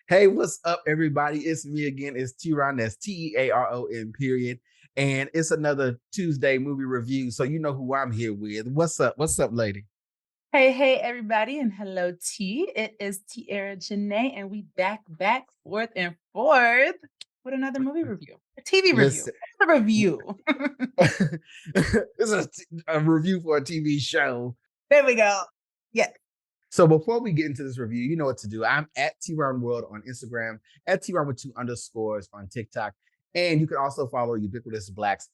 Hey, what's up, everybody? It's me again. It's TeaRon. That's TeaRon, period. And it's another Tuesday movie review. So you know who I'm here with. What's up? What's up, lady? Hey, everybody, and hello, T. It is Tiera Janee, and we back, forth, and forth with another movie review, a TV review, Listen, a review. this is a review for a TV show. There we go. Yes. So before we get into this review, you know what to do. I'm at TeaRon World on Instagram, at TeaRon with 2 underscores on TikTok. And you can also follow Ubiquitous Blacks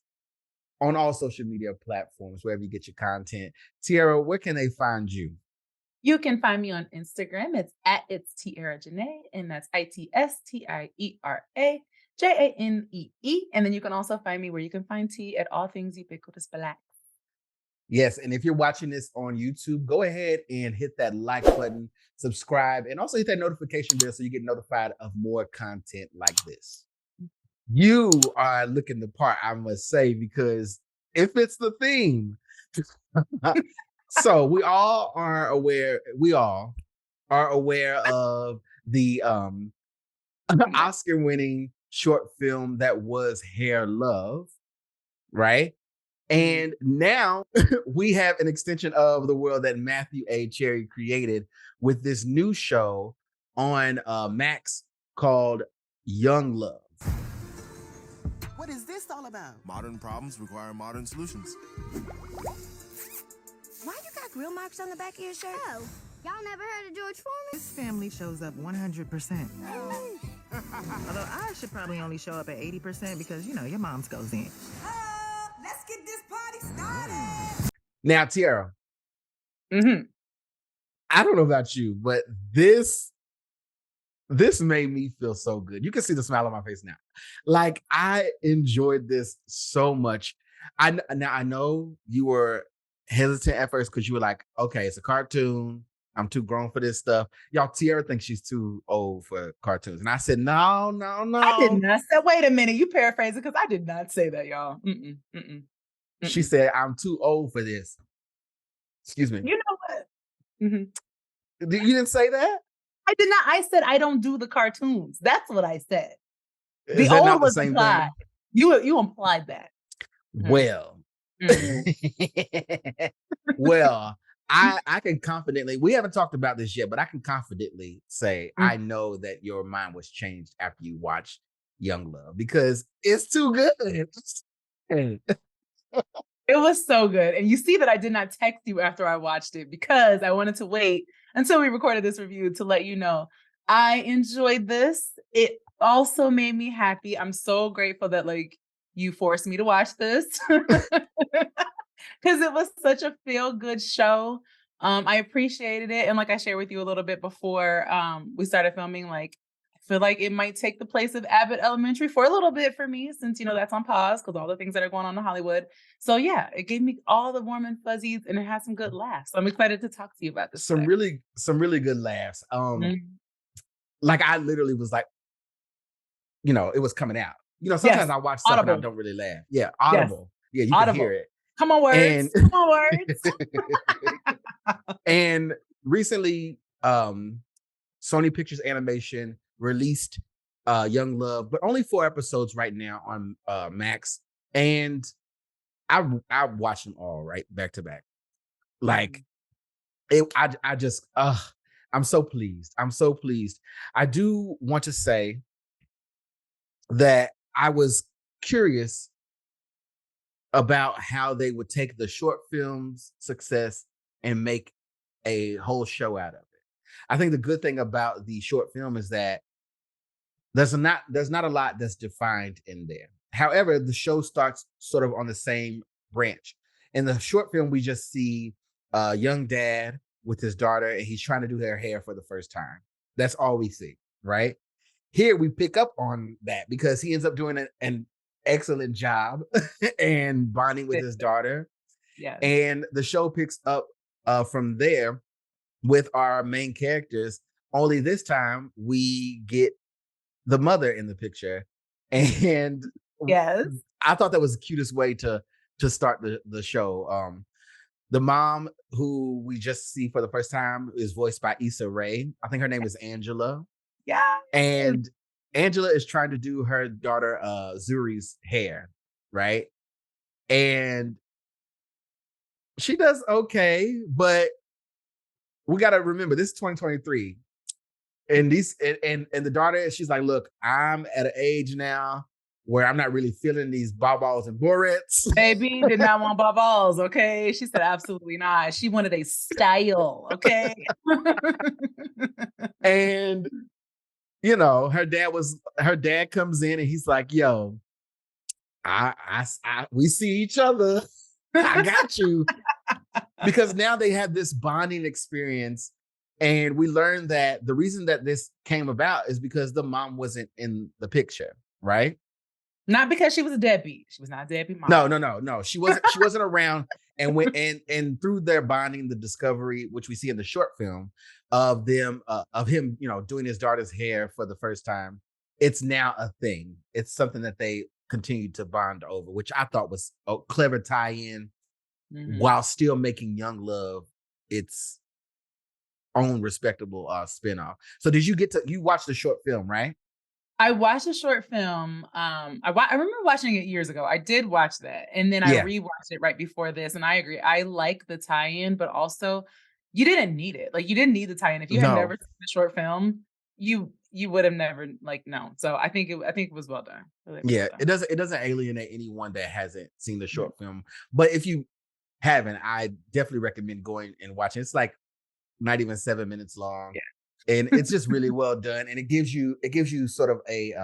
on all social media platforms, wherever you get your content. Tiera, where can they find you? You can find me on Instagram. It's Tiera Janee, and that's ITSTIERA JANEE. And then you can also find me where you can find T at all things Ubiquitous Blacks. Yes, and if you're watching this on YouTube, go ahead and hit that like button, subscribe, and also hit that notification bell so you get notified of more content like this. You are looking the part, I must say, because it fits the theme. So we all are aware of the Oscar-winning short film that was Hair Love, right? And now we have an extension of the world that Matthew A. Cherry created with this new show on Max called Young Love. What is this all about? Modern problems require modern solutions. Why you got grill marks on the back of your shirt? Oh, y'all never heard of George Foreman? This family shows up 100%. Although I should probably only show up at 80% because, you know, your mom's goes in. Let's get this party started. Now, Tiera, I don't know about you, but this made me feel so good. You can see the smile on my face now. Like, I enjoyed this so much. I know you were hesitant at first because you were like, okay, it's a cartoon. I'm too grown for this stuff. Y'all, Tiera thinks she's too old for cartoons. And I said, no. I did not say, wait a minute, you paraphrase it because I did not say that, y'all. She said, I'm too old for this. Excuse me. You know what? You didn't say that? I did not. I said I don't do the cartoons. That's what I said. Is that not the same implied. thing? You implied that. Well, well, I can confidently, we haven't talked about this yet, but I can confidently say I know that your mind was changed after you watched Young Love because it's too good. It was so good. And you see that I did not text you after I watched it because I wanted to wait until we recorded this review to let you know I enjoyed this. It also made me happy. I'm so grateful that you forced me to watch this because it was such a feel-good show. I appreciated it. And like I shared with you a little bit before we started filming, I feel like it might take the place of Abbott Elementary for a little bit for me since, that's on pause because all the things that are going on in Hollywood. So yeah, it gave me all the warm and fuzzies and it has some good laughs. So I'm excited to talk to you about this. Some really good laughs. Like I literally was like, it was coming out. Sometimes I watch stuff and I don't really laugh. Yeah, audible. Yes. Yeah, you can hear it. Come on, words. Come on, words. And recently, Sony Pictures Animation released Young Love, but only 4 episodes right now on Max. And I watched them all right back to back. I'm so pleased. I'm so pleased. I do want to say that I was curious about how they would take the short film's success and make a whole show out of it. I think the good thing about the short film is that there's not a lot that's defined in there. However, the show starts sort of on the same branch. In the short film, we just see a young dad with his daughter, and he's trying to do her hair for the first time. That's all we see, right? Here we pick up on that because he ends up doing an excellent job and bonding with his daughter. Yeah. And the show picks up from there with our main characters. Only this time we get the mother in the picture. And yes, I thought that was the cutest way to start the show. The mom, who we just see for the first time, is voiced by Issa Rae. I think her name is Angela. Yeah. And Angela is trying to do her daughter Zuri's hair, right? And she does okay, but we got to remember this is 2023. And the daughter, she's like, look, I'm at an age now where I'm not really feeling these balls and barrettes. Baby did not want balls, okay? She said absolutely not. She wanted a style, okay? And you know, her dad comes in and he's like, yo, we see each other. I got you. Because now they have this bonding experience. And we learned that the reason that this came about is because the mom wasn't in the picture, right? Not because she was a deadbeat. She was not a deadbeat mom. No. She wasn't around. And through their bonding, the discovery, which we see in the short film of them, of him, you know, doing his daughter's hair for the first time, it's now a thing. It's something that they continue to bond over, which I thought was a clever tie-in, while still making Young Love its own respectable spinoff. So you watch the short film, right? I watched a short film. I remember watching it years ago. I did watch that. And then I rewatched it right before this. And I agree. I like the tie-in, but also you didn't need it. Like you didn't need the tie-in. If you had never seen the short film, you would have never no. So I think it was well done. Well done. It doesn't alienate anyone that hasn't seen the short film. But if you haven't, I definitely recommend going and watching. It's like not even 7 minutes long. Yeah. And it's just really well done. And it gives you sort of a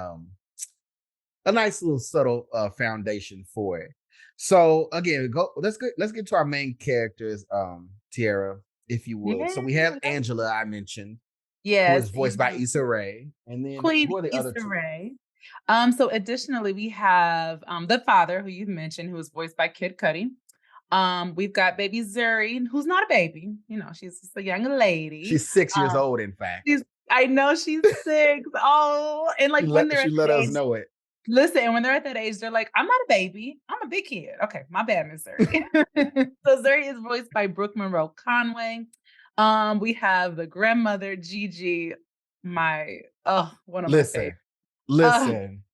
nice little subtle foundation for it. So again, let's get to our main characters, Tiera, if you would. Yeah. So we have Angela, I mentioned. Yes. Who is voiced by Issa Rae. And then Queen who are the Issa other two? Rae. So additionally, we have the father who you've mentioned, who is voiced by Kid Cudi. We've got baby Zuri, who's not a baby. You know, she's just a young lady. She's 6 years old, in fact. I know she's 6. Oh, and like when they're she let us know it. Listen, and when they're at that age, they're like, I'm not a baby. I'm a big kid. Okay, my bad, Miss Zuri. So Zuri is voiced by Brooke Monroe Conway. We have the grandmother, Gigi, one of my favorites. Listen.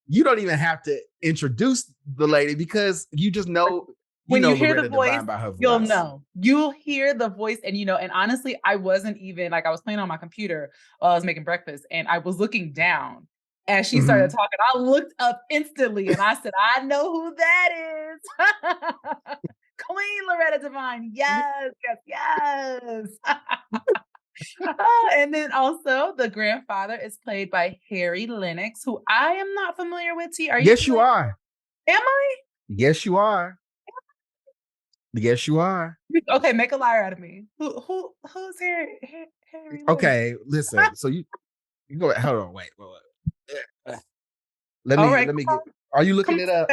You don't even have to introduce the lady because you just know. When you hear Loretta the voice, by her voice, you'll know. You'll hear the voice, and you know. And honestly, I wasn't even like I was playing on my computer while I was making breakfast, and I was looking down as she started talking. I looked up instantly, and I said, "I know who that is, Queen Loretta Devine." Yes. And then also the grandfather is played by Harry Lennix, who I am not familiar with. T, are you? Yes, you are. Am I? Yes, you are. Yes, you are. Okay, make a liar out of me. Who's Harry? Okay, listen. So you go. Hold on, wait. Let me get. Are you looking it up?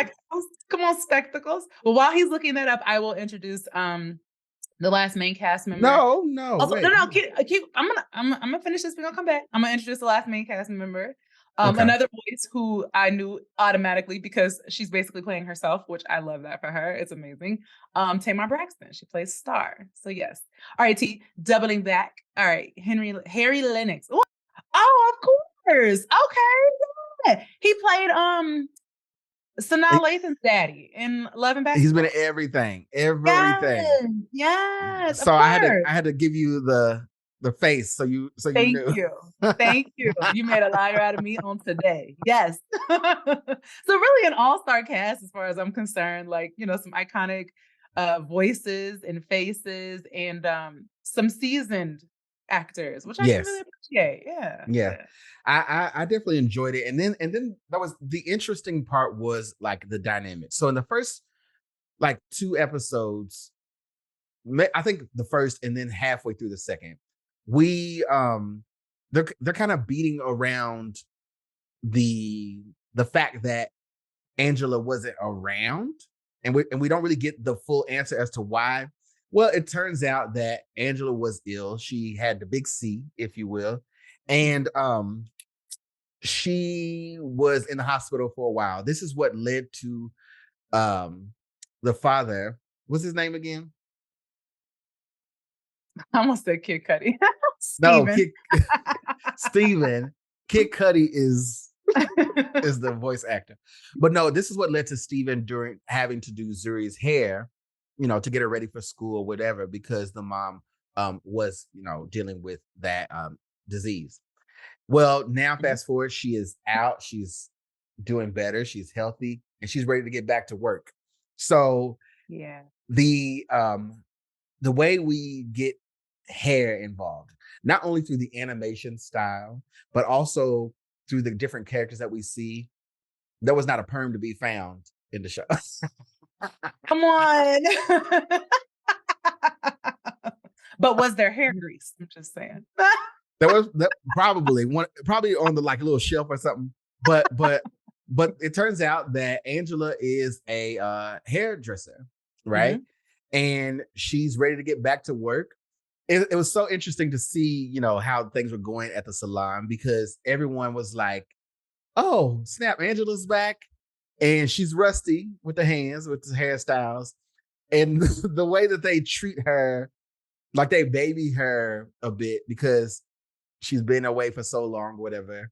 Come on, spectacles. Well, while he's looking that up, I will introduce the last main cast member. No. Also, no. Keep. I'm gonna finish this. We're gonna come back. I'm gonna introduce the last main cast member. Another voice who I knew automatically because she's basically playing herself, which I love that for her. It's amazing. Tamar Braxton. She plays Star. So yes. All right, T. Doubling back. All right, Harry Lennix. Oh, of course. Okay. Yeah. He played Sanaa Lathan's daddy in Love and Basketball. He's been in everything. Yes. So I had to give you the face. So you Thank knew. Thank you. You made a liar out of me on today. Yes. So really an all-star cast as far as I'm concerned. Like, you know, some iconic voices and faces and some seasoned actors, which I can really appreciate. Yeah. I definitely enjoyed it. And then that was the interesting part was like the dynamic. So in the first like 2 episodes, I think the first and then halfway through the second, we they're kind of beating around the fact that Angela wasn't around, and we don't really get the full answer as to why. Well, it turns out that Angela was ill. She had the big C, if you will, and she was in the hospital for a while. This is what led to the father. What's his name again? I almost said Kid Cudi. No, Steven, Kid Cudi is the voice actor. But no, this is what led to Steven during having to do Zuri's hair, to get her ready for school or whatever, because the mom was, dealing with that disease. Well, now fast forward, she is out, she's doing better, she's healthy, and she's ready to get back to work. So yeah, the way we get hair involved, not only through the animation style, but also through the different characters that we see, there was not a perm to be found in the show. Come on. But was there hair grease? I'm just saying. There was probably on the like little shelf or something. But it turns out that Angela is a hairdresser, right? Mm-hmm. And she's ready to get back to work. It was so interesting to see, how things were going at the salon, because everyone was like, oh, snap, Angela's back. And she's rusty with the hands, with the hairstyles. And the way that they treat her, like they baby her a bit because she's been away for so long or whatever.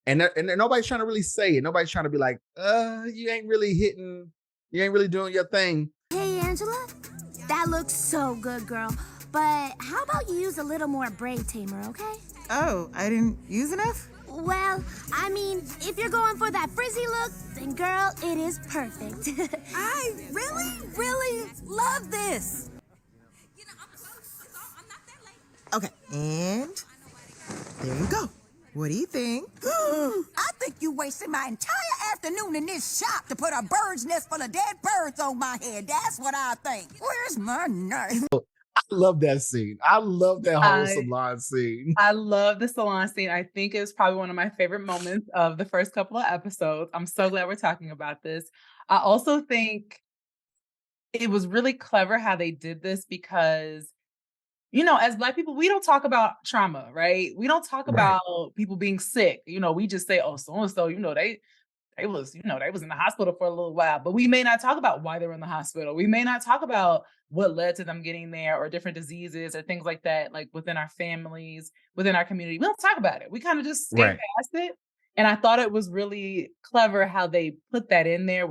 And nobody's trying to really say it. Nobody's trying to be like, you ain't really doing your thing. Hey, Angela, that looks so good, girl. But how about you use a little more braid, Tamar, okay? Oh, I didn't use enough? Well, I mean, if you're going for that frizzy look, then girl, it is perfect. I really love this. Okay, and there you go. What do you think? I think you wasted my entire afternoon in this shop to put a bird's nest full of dead birds on my head. That's what I think. Where's my knife? I love that scene. I love that whole salon scene. I love the salon scene. I think it's probably one of my favorite moments of the first couple of episodes. I'm so glad we're talking about this. I also think it was really clever how they did this because, as Black people, we don't talk about trauma, right? We don't talk about people being sick. We just say, oh, so-and-so, they was in the hospital for a little while, but we may not talk about why they were in the hospital. We may not talk about what led to them getting there or different diseases or things like that, like within our families, within our community. We don't talk about it. We kind of just skip past it. And I thought it was really clever how they put that in there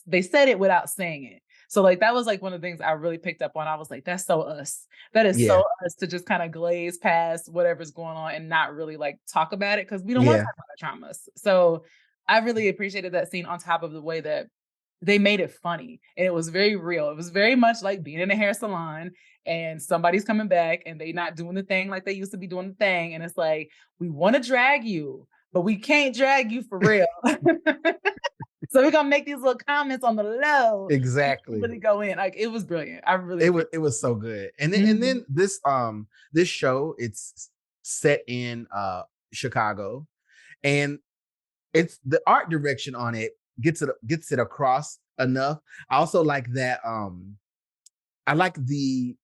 they said it without saying it. So like, that was like one of the things I really picked up on. I was like, that's so us. That is so us to just kind of glaze past whatever's going on and not really like talk about it because we don't want to talk about our traumas. So I really appreciated that scene on top of the way that they made it funny. And it was very real. It was very much like being in a hair salon and somebody's coming back and they not doing the thing like they used to be doing the thing. And it's like, we want to drag you, but we can't drag you for real. So we're gonna make these little comments on the low. Exactly. Really go in. Like it was brilliant. It was so good. And then this show, it's set in Chicago, and it's the art direction on it gets it across enough. I also like that. I like the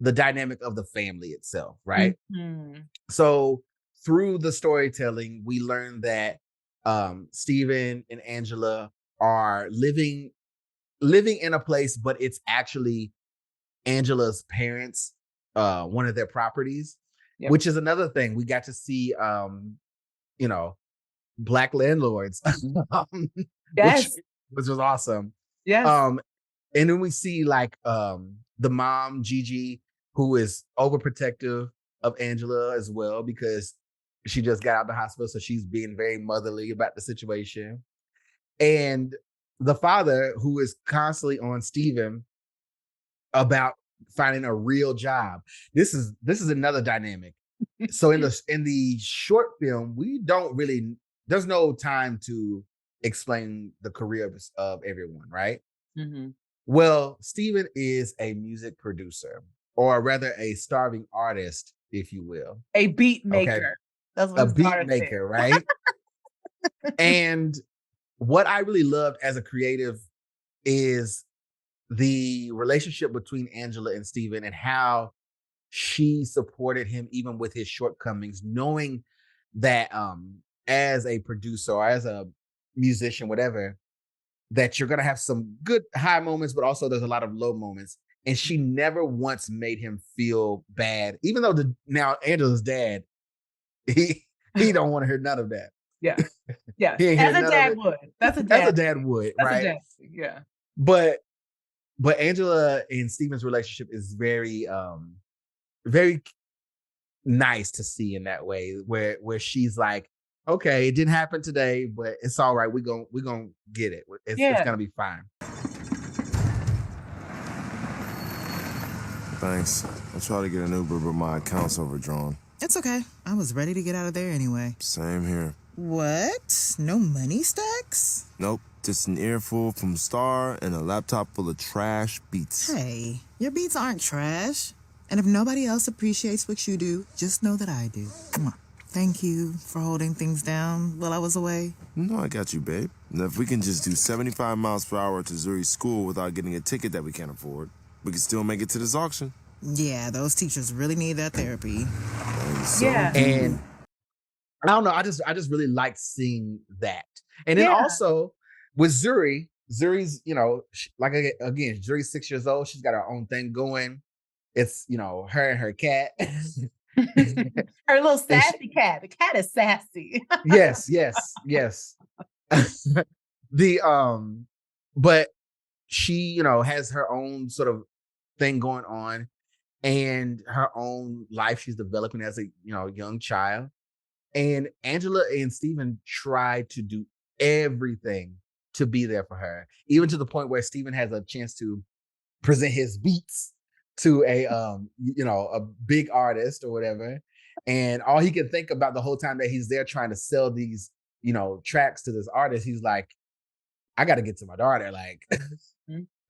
dynamic of the family itself, right? Mm-hmm. So through the storytelling, we learn that Steven and Angela are living in a place, but it's actually Angela's parents, one of their properties, which is another thing. We got to see, Black landlords, yes, which was awesome. Yes. And then we see like the mom, Gigi, who is overprotective of Angela as well, because she just got out of the hospital. So she's being very motherly about the situation. And the father, who is constantly on Steven about finding a real job. This is another dynamic. So in the short film, there's no time to explain the career of everyone, right? Mm-hmm. Well, Steven is a music producer, or rather a starving artist, if you will. A beat maker. Okay. That's what a beat maker, right? And what I really loved as a creative is the relationship between Angela and Steven, and how she supported him even with his shortcomings, knowing that as a producer or as a musician, whatever, that you're going to have some good high moments, but also there's a lot of low moments. And she never once made him feel bad, even though now Angela's dad he don't want to hear none of that. Yeah. Yeah. He ain't As hear a none of dad it. would. That's a dad. As a dad would, That's right? a dad. Yeah. But Angela and Steven's relationship is very very nice to see in that way, where she's like, okay, it didn't happen today, but it's all right. We're gonna get it. It's gonna be fine. Thanks. I'll try to get an Uber, but my account's overdrawn. It's okay. I was ready to get out of there anyway. Same here. What? No money stacks? Nope. Just an earful from Star and a laptop full of trash beats. Hey, your beats aren't trash. And if nobody else appreciates what you do, just know that I do. Come on. Thank you for holding things down while I was away. No, I got you, babe. Now, if we can just do 75 miles per hour to Zuri's school without getting a ticket that we can't afford, we can still make it to this auction. Yeah, those teachers really need that therapy. And I don't know. I just really liked seeing that. And then also with Zuri's, you know, like again, Zuri's 6 years old. She's got her own thing going. It's, you know, her and her cat. Her little sassy cat. The cat is sassy. yes. But she, you know, has her own sort of thing going on and her own life she's developing as a, you know, young child. And Angela and Steven tried to do everything to be there for her, even to the point where Steven has a chance to present his beats to a you know, a big artist or whatever. And all he can think about the whole time that he's there trying to sell these, you know, tracks to this artist, he's like, I got to get to my daughter, like,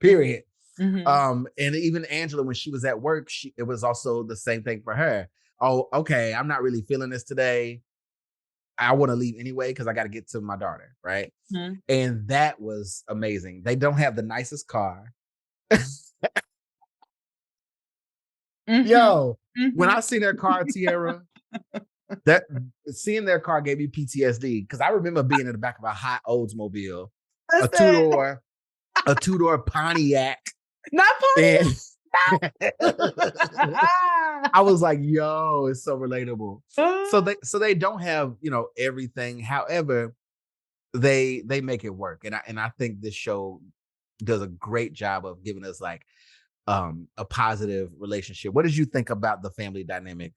period. And even Angela, when she was at work, it was also the same thing for her. Oh, okay, I'm not really feeling this today. I want to leave anyway because I got to get to my daughter, right? And that was amazing. They don't have the nicest car. Yo, when I seen their car, Tiera, that seeing their car gave me PTSD because I remember being in the back of a hot Oldsmobile, a two-door Pontiac. Not Pontiac. I was like, yo, it's so relatable. So they don't have, you know, everything. However, they make it work. And I think this show does a great job of giving us like a positive relationship. What did you think about the family dynamic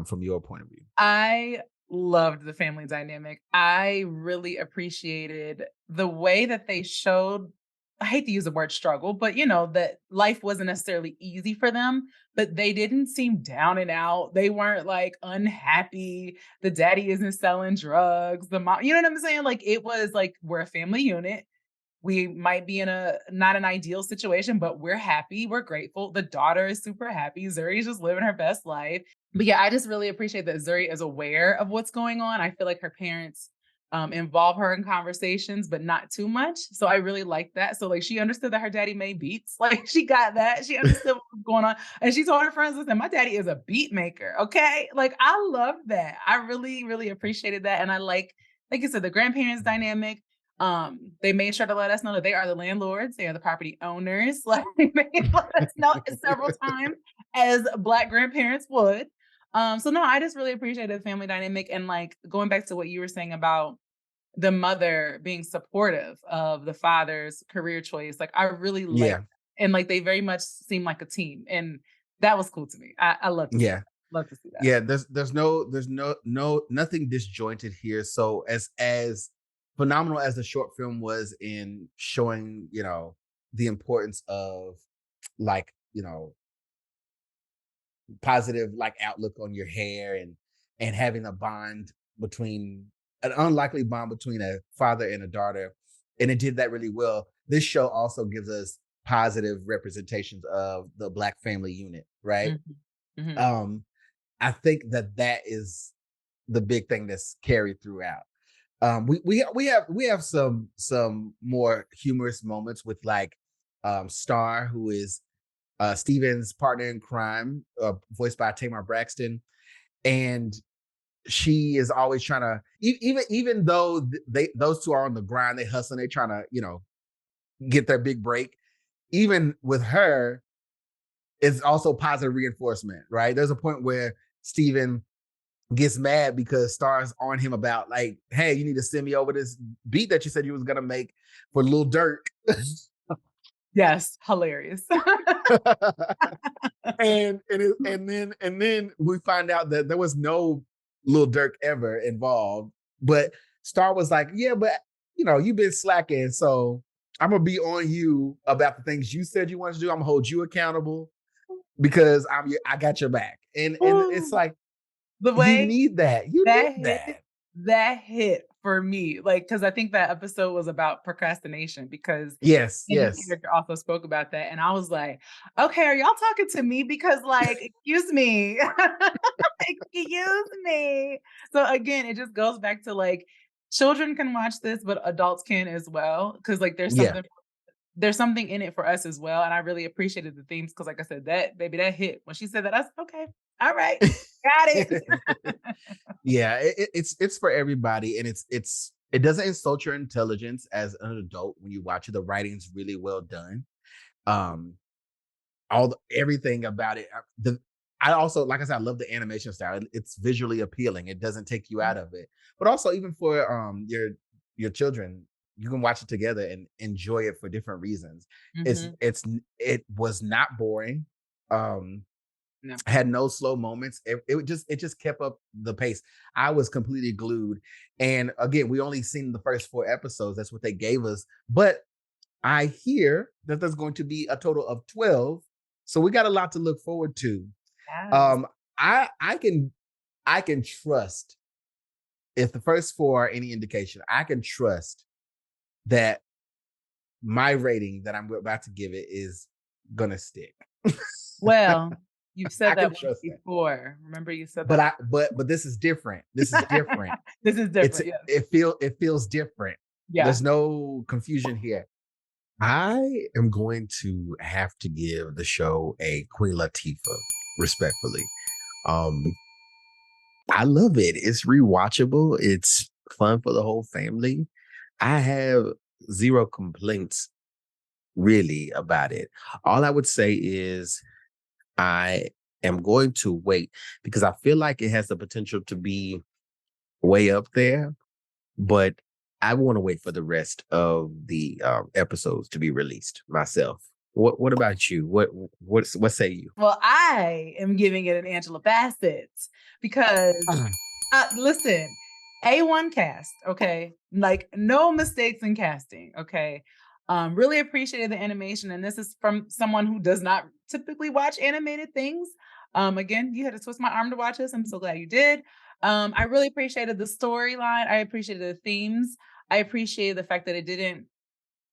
from your point of view? I loved the family dynamic. I really appreciated the way that they showed, I hate to use the word struggle, but you know, that life wasn't necessarily easy for them, but they didn't seem down and out. They weren't like unhappy. The daddy isn't selling drugs. The mom, you know what I'm saying? Like it was like, we're a family unit. We might be in not an ideal situation, but we're happy. We're grateful. The daughter is super happy. Zuri's just living her best life. But yeah, I just really appreciate that Zuri is aware of what's going on. I feel like her parents involve her in conversations, but not too much. So I really like that. So like she understood that her daddy made beats. Like she got that. She understood what was going on. And she told her friends, listen, my daddy is a beat maker. Okay. Like I love that. I really, really appreciated that. And I like you said, the grandparents dynamic. They made sure to let us know that they are the landlords, they are the property owners. Like they let us know several times as Black grandparents would. So no, I just really appreciated the family dynamic and like going back to what you were saying about the mother being supportive of the father's career choice. Like I really like, and like they very much seem like a team, and that was cool to me. I love to see that. Love to see that. Yeah, there's nothing disjointed here. So as phenomenal as the short film was in showing, you know, the importance of like, you know, positive like outlook on your hair and having a bond between an unlikely bond between a father and a daughter. And it did that really well. This show also gives us positive representations of the Black family unit, right? I think that is the big thing that's carried throughout. We have some more humorous moments with like Star, who is Steven's partner in crime, voiced by Tamar Braxton, and she is always trying to even though those two are on the grind, they hustling, they trying to, you know, get their big break. Even with her, it's also positive reinforcement, right? There's a point where Steven gets mad because Star's on him about like, hey, you need to send me over this beat that you said you was gonna make for Lil Durk. Yes, hilarious. and then we find out that there was no Lil Durk ever involved. But Star was like, yeah, but you've been slacking, so I'm gonna be on you about the things you said you wanted to do. I'm gonna hold you accountable because I got your back. And it's like, the way you need that. You need that. That hit for me, like, because I think that episode was about procrastination because Yes. the character also spoke about that. And I was like, okay, are y'all talking to me? Because like, excuse me. Excuse me. So again, it just goes back to like, children can watch this, but adults can as well. Cause like there's something in it for us as well. And I really appreciated the themes because like I said, that hit. When she said that, I said, okay, all right, got it. Yeah, it's for everybody, and it doesn't insult your intelligence as an adult when you watch it. The writing's really well done. Everything about it. I also, like I said, I love the animation style. It's visually appealing. It doesn't take you out of it. But also, even for your children, you can watch it together and enjoy it for different reasons. It was not boring. No. Had no slow moments. It just kept up the pace. I was completely glued. And again, we only seen the first 4 episodes. That's what they gave us. But I hear that there's going to be a total of 12. So we got a lot to look forward to. Yes. I can trust, if the first 4 are any indication, I can trust that my rating that I'm about to give it is gonna stick. Well, you've said that before. Remember, you said that. But this is different. This is different. This is different. Yes. It feels different. Yeah. There's no confusion here. I am going to have to give the show a Queen Latifah, respectfully. I love it. It's rewatchable. It's fun for the whole family. I have 0 complaints really about it. All I would say is I am going to wait because I feel like it has the potential to be way up there, but I want to wait for the rest of the episodes to be released myself. What about you? What say you? Well, I am giving it an Angela Bassett because listen, A1 cast, okay? Like no mistakes in casting, okay? Really appreciated the animation, and this is from someone who does not typically watch animated things. Again, you had to twist my arm to watch this. I'm so glad you did. I really appreciated the storyline. I appreciated the themes. I appreciated the fact that it didn't,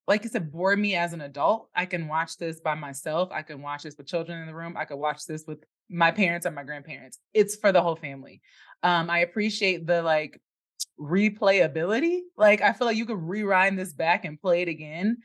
like you said, bore me as an adult. I can watch this by myself. I can watch this with children in the room. I could watch this with my parents and my grandparents. It's for the whole family. I appreciate the like replayability. Like I feel like you could rewind this back and play it again.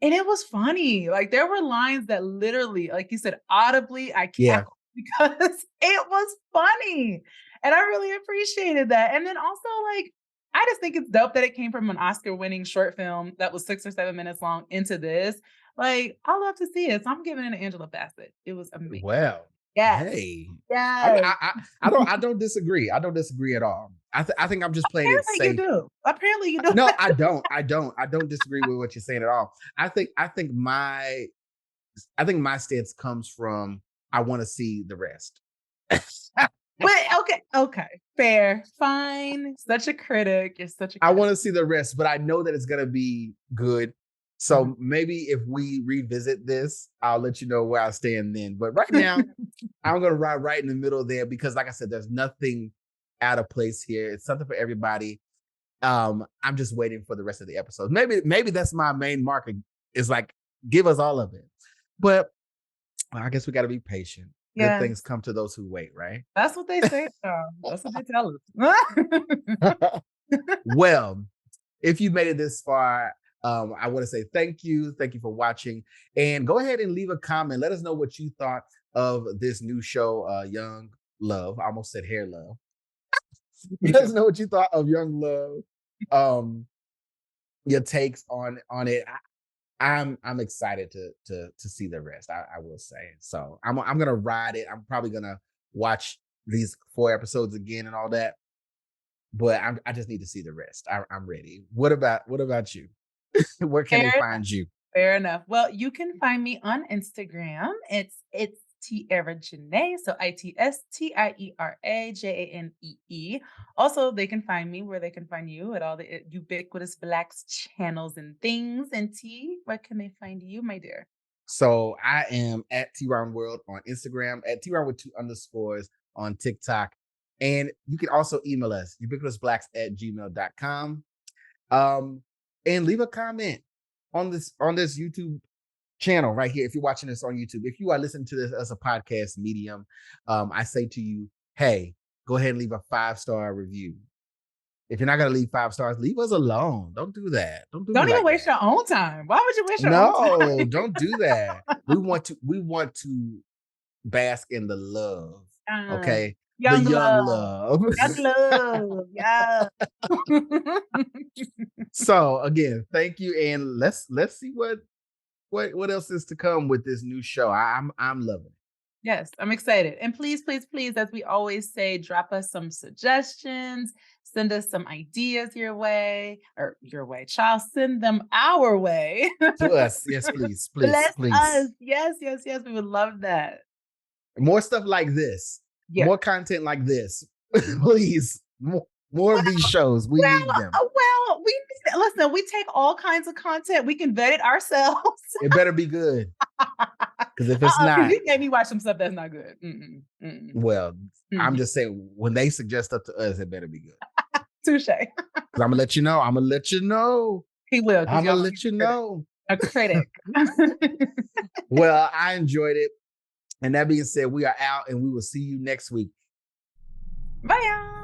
And it was funny. Like there were lines that literally, like you said, audibly I cackled because it was funny. And I really appreciated that. And then also like, I just think it's dope that it came from an Oscar-winning short film that was 6 or 7 minutes long into this. Like, I love to see it. So I'm giving it an Angela Bassett. It was amazing. Well, yes. Hey, yes. I don't disagree. I don't disagree at all. I think I'm just playing it safe. Apparently you do. No, I don't disagree with what you're saying at all. I think my stance comes from I want to see the rest. But okay, fair, fine. Such a critic. You're such a critic. I want to see the rest, but I know that it's gonna be good. So maybe if we revisit this, I'll let you know where I stand then. But right now, I'm gonna ride right in the middle there because, like I said, there's nothing out of place here. It's something for everybody. I'm just waiting for the rest of the episodes. Maybe that's my main marker. Is like give us all of it. But I guess we got to be patient. Yeah. Good things come to those who wait, right? That's what they say. That's what they tell us. Well, if you made it this far, I want to say thank you. Thank you for watching. And go ahead and leave a comment. Let us know what you thought of this new show, Young Love. I almost said Hair Love. Let us know what you thought of Young Love. Your takes on it. I'm excited to see the rest. I will say. So I'm gonna ride it. I'm probably gonna watch these 4 episodes again and all that. But I just need to see the rest. I'm ready. What about you? Where can they find you? Fair enough. Well, you can find me on Instagram. It's Tiera Janee. So ITSTIERA JANEE. Also, they can find me where they can find you at all the Ubiquitous Blacks channels and things. And T, where can they find you, my dear? So I am at TeaRon World on Instagram, at TeaRon with 2 underscores on TikTok. And you can also email us, ubiquitousblacks@gmail.com. And leave a comment on this YouTube channel right here. If you're watching this on YouTube, if you are listening to this as a podcast medium, I say to you, hey, go ahead and leave a 5-star review. If you're not going to leave 5 stars, leave us alone. Don't do that. Don't even waste your own time. Why would you waste your own time? No, don't do that. We want to bask in the love. Okay. Young the young love. Young love. Yeah. So again, thank you. And let's see what else is to come with this new show. I'm loving it. Yes, I'm excited. And please, please, please, as we always say, drop us some suggestions, send us some ideas your way, child, send them our way. To us. Yes, please. Bless please. us. Yes. We would love that. More stuff like this. Yeah. More content like this. Please. More of these shows. We need them. Listen, we take all kinds of content. We can vet it ourselves. It better be good. Because if it's not, you made me watch some stuff that's not good. Well, I'm just saying, when they suggest stuff to us, it better be good. Touche. Because I'm gonna let you know. He will. I'm gonna let you know. A critic. Well, I enjoyed it. And that being said, we are out, and we will see you next week. Bye, y'all.